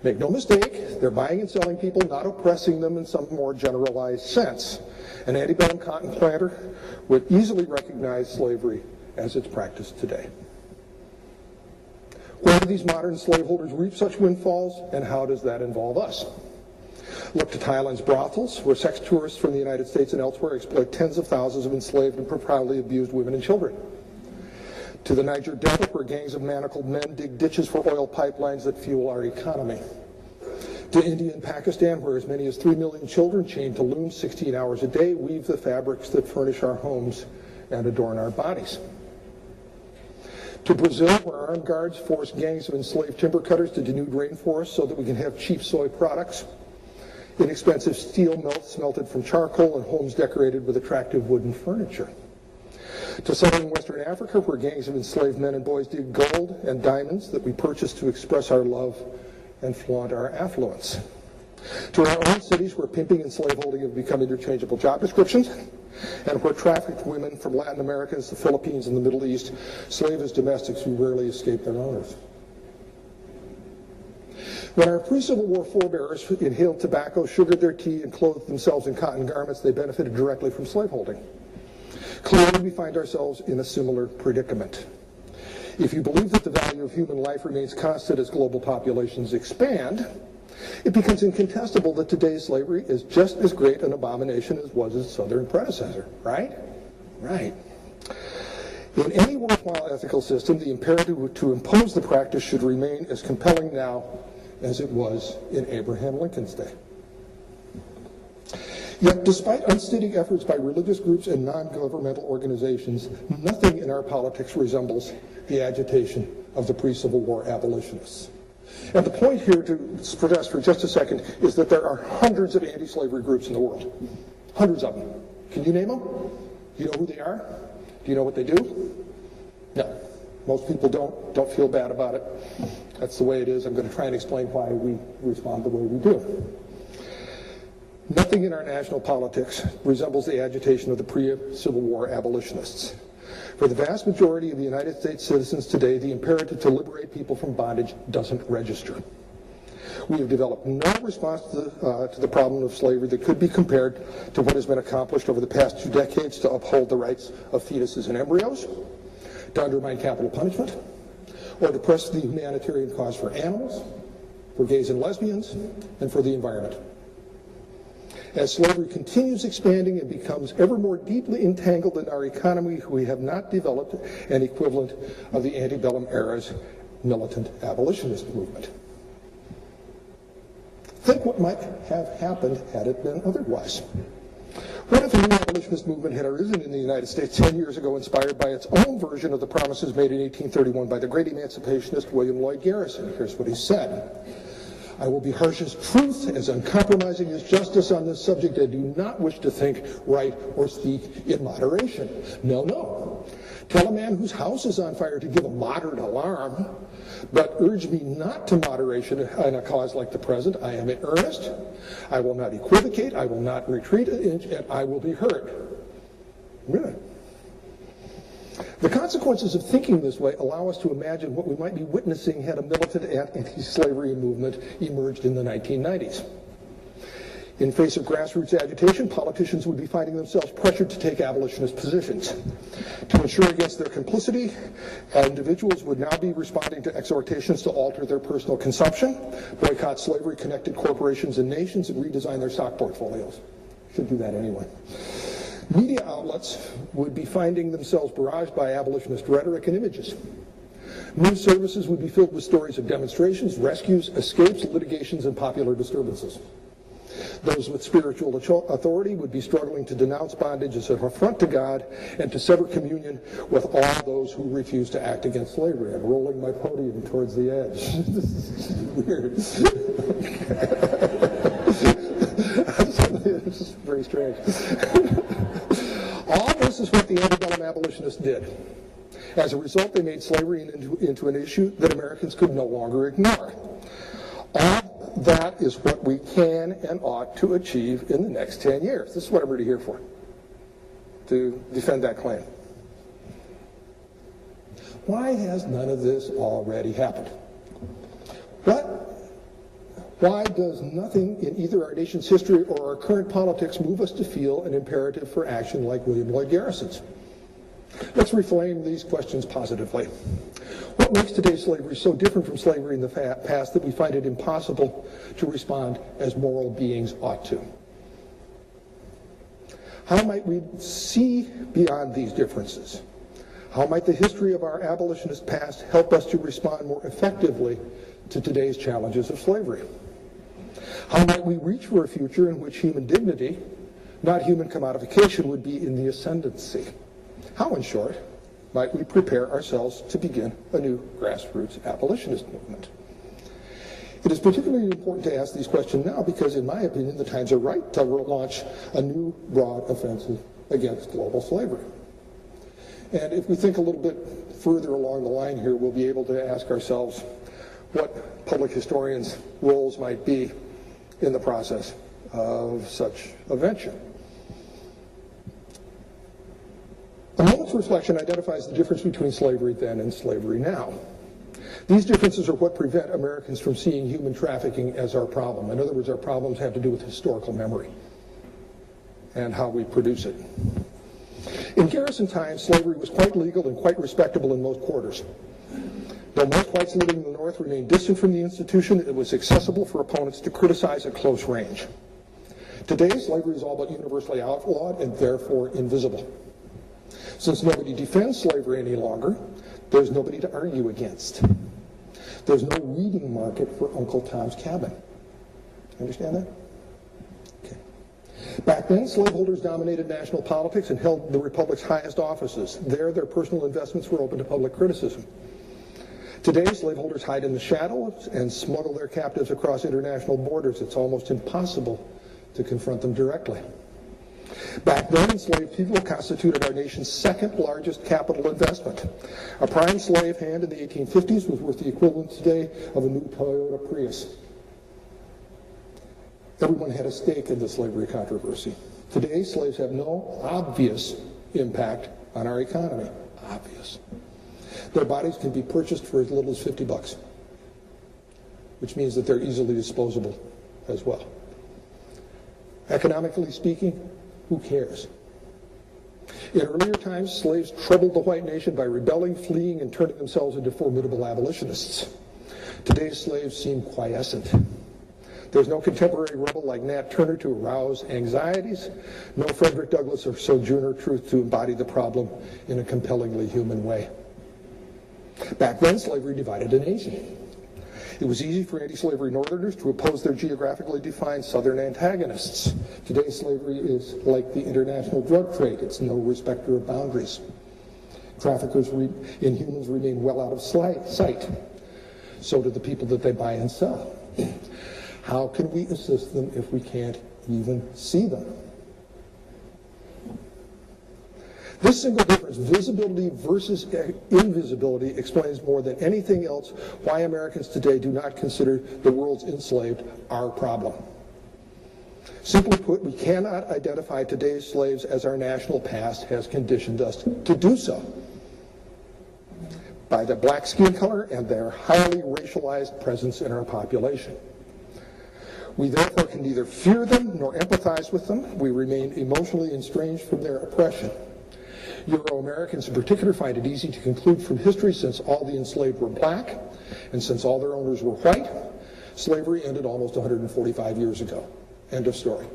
Make no mistake, they're buying and selling people, not oppressing them in some more generalized sense. An antebellum cotton planter would easily recognize slavery as it's practiced today. Where do these modern slaveholders reap such windfalls, and how does that involve us? Look to Thailand's brothels, where sex tourists from the United States and elsewhere exploit tens of thousands of enslaved and profoundly abused women and children. To the Niger Delta, where gangs of manacled men dig ditches for oil pipelines that fuel our economy. To India and Pakistan, where as many as 3 million children chained to looms 16 hours a day weave the fabrics that furnish our homes and adorn our bodies. To Brazil, where armed guards force gangs of enslaved timber cutters to denude rainforests so that we can have cheap soy products, inexpensive steel smelted from charcoal, and homes decorated with attractive wooden furniture. To southern Western Africa, where gangs of enslaved men and boys dig gold and diamonds that we purchase to express our love and flaunt our affluence. To our own cities, where pimping and slaveholding have become interchangeable job descriptions, and where trafficked women from Latin America, the Philippines, and the Middle East slave as domestics who rarely escape their owners. When our pre-Civil War forebears inhaled tobacco, sugared their tea, and clothed themselves in cotton garments, they benefited directly from slaveholding. Clearly, we find ourselves in a similar predicament. If you believe that the value of human life remains constant as global populations expand, it becomes incontestable that today's slavery is just as great an abomination as was its southern predecessor, right? Right. In any worthwhile ethical system, the imperative to impose the practice should remain as compelling now as it was in Abraham Lincoln's day. Yet, despite unsteady efforts by religious groups and non-governmental organizations, nothing in our politics resembles the agitation of the pre-Civil War abolitionists. And the point here to stress for just a second is that there are hundreds of anti-slavery groups in the world. Hundreds of them. Can you name them? Do you know who they are? Do you know what they do? No. Most people don't feel bad about it. That's the way it is. I'm going to try and explain why we respond the way we do. Nothing in our national politics resembles the agitation of the pre-Civil War abolitionists. For the vast majority of the United States citizens today, the imperative to liberate people from bondage doesn't register. We have developed no response to the problem of slavery that could be compared to what has been accomplished over the past 2 decades to uphold the rights of fetuses and embryos, to undermine capital punishment, or to press the humanitarian cause for animals, for gays and lesbians, and for the environment. As slavery continues expanding and becomes ever more deeply entangled in our economy, we have not developed an equivalent of the antebellum era's militant abolitionist movement. Think what might have happened had it been otherwise. What if a new abolitionist movement had arisen in the United States 10 years ago, inspired by its own version of the promises made in 1831 by the great emancipationist William Lloyd Garrison? Here's what he said. I will be harsh as truth, as uncompromising as justice on this subject. I do not wish to think, write, or speak in moderation. No, no. Tell a man whose house is on fire to give a moderate alarm, but urge me not to moderation in a cause like the present. I am in earnest. I will not equivocate. I will not retreat an inch, and I will be heard. Really? The consequences of thinking this way allow us to imagine what we might be witnessing had a militant anti-slavery movement emerged in the 1990s. In face of grassroots agitation, politicians would be finding themselves pressured to take abolitionist positions. To ensure against their complicity, individuals would now be responding to exhortations to alter their personal consumption, boycott slavery-connected corporations and nations, and redesign their stock portfolios. Should do that anyway. Media outlets would be finding themselves barraged by abolitionist rhetoric and images. News services would be filled with stories of demonstrations, rescues, escapes, litigations, and popular disturbances. Those with spiritual authority would be struggling to denounce bondage as an affront to God and to sever communion with all those who refuse to act against slavery. I'm rolling my podium towards the edge. This is weird. This is very strange. All this is what the antebellum abolitionists did. As a result, they made slavery into an issue that Americans could no longer ignore. All that is what we can and ought to achieve in the next 10 years. This is what I'm really here for, to defend that claim. Why has none of this already happened? What Why does nothing in either our nation's history or our current politics move us to feel an imperative for action like William Lloyd Garrison's? Let's reframe these questions positively. What makes today's slavery so different from slavery in the past that we find it impossible to respond as moral beings ought to? How might we see beyond these differences? How might the history of our abolitionist past help us to respond more effectively to today's challenges of slavery? How might we reach for a future in which human dignity, not human commodification, would be in the ascendancy? How, in short, might we prepare ourselves to begin a new grassroots abolitionist movement? It is particularly important to ask these questions now because, in my opinion, the times are right to launch a new broad offensive against global slavery. And if we think a little bit further along the line here, we'll be able to ask ourselves what public historians' roles might be in the process of such a venture. A moment's reflection identifies the difference between slavery then and slavery now. These differences are what prevent Americans from seeing human trafficking as our problem. In other words, our problems have to do with historical memory and how we produce it. In Garrison times, slavery was quite legal and quite respectable in most quarters. Though most whites living in the North remained distant from the institution, it was accessible for opponents to criticize at close range. Today, slavery is all but universally outlawed and therefore invisible. Since nobody defends slavery any longer, there's nobody to argue against. There's no reading market for Uncle Tom's Cabin. Understand that? Okay. Back then, slaveholders dominated national politics and held the Republic's highest offices. There, their personal investments were open to public criticism. Today, slaveholders hide in the shadows and smuggle their captives across international borders. It's almost impossible to confront them directly. Back then, enslaved people constituted our nation's second largest capital investment. A prime slave hand in the 1850s was worth the equivalent today of a new Toyota Prius. Everyone had a stake in the slavery controversy. Today, slaves have no obvious impact on our economy. Obvious. Their bodies can be purchased for as little as $50, which means that they're easily disposable as well. Economically speaking, who cares? In earlier times, slaves troubled the white nation by rebelling, fleeing, and turning themselves into formidable abolitionists. Today's slaves seem quiescent. There's no contemporary rebel like Nat Turner to arouse anxieties, no Frederick Douglass or Sojourner Truth to embody the problem in a compellingly human way. Back then, slavery divided a nation. It was easy for anti-slavery Northerners to oppose their geographically defined Southern antagonists. Today, slavery is like the international drug trade. It's no respecter of boundaries. Traffickers in humans remain well out of sight. So do the people that they buy and sell. How can we assist them if we can't even see them? This single difference, visibility versus invisibility, explains more than anything else why Americans today do not consider the world's enslaved our problem. Simply put, we cannot identify today's slaves as our national past has conditioned us to do so. By their black skin color and their highly racialized presence in our population. We therefore can neither fear them nor empathize with them. We remain emotionally estranged from their oppression. Euro-Americans in particular find it easy to conclude from history, since all the enslaved were black and since all their owners were white, slavery ended almost 145 years ago. End of story.